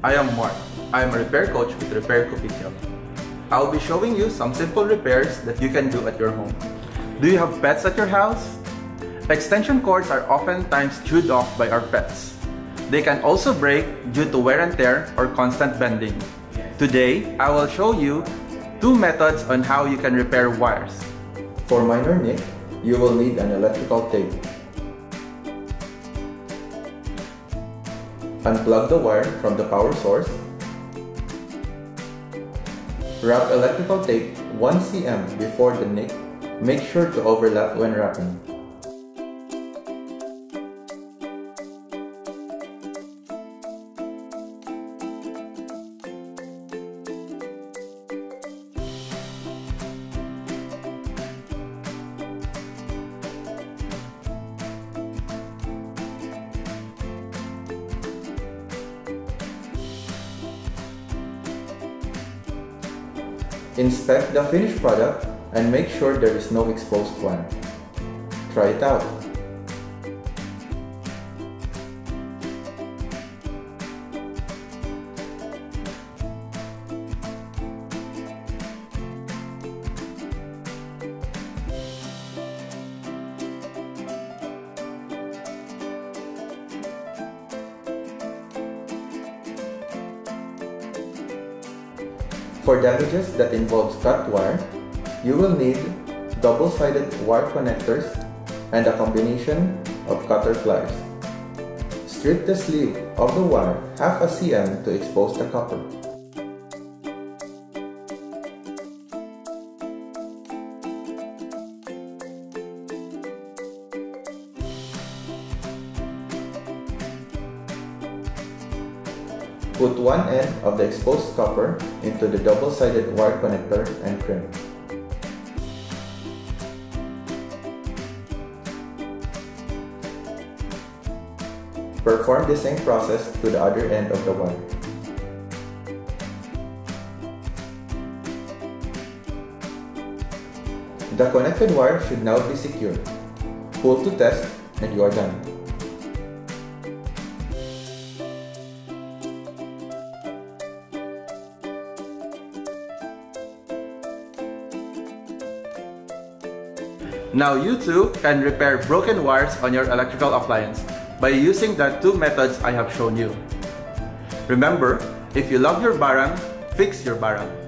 I am Mark. I am a repair coach with Repair Kopitiam. I will be showing you some simple repairs that you can do at your home. Do you have pets at your house? Extension cords are oftentimes chewed off by our pets. They can also break due to wear and tear or constant bending. Today, I will show you 2 methods on how you can repair wires. For minor nick, you will need an electrical tape. Unplug the wire from the power source. Wrap electrical tape 1 cm before the nick. Make sure to overlap when wrapping. Inspect the finished product and make sure there is no exposed wire. Try it out. For damages that involves cut wire, you will need double-sided wire connectors and a combination of cutter pliers. Strip the sleeve of the wire half a cm to expose the copper. Put one end of the exposed copper into the double-sided wire connector and crimp. Perform the same process to the other end of the wire. The connected wire should now be secured. Pull to test and you are done. Now you too can repair broken wires on your electrical appliance by using the 2 methods I have shown you. Remember, if you love your barang, fix your barang.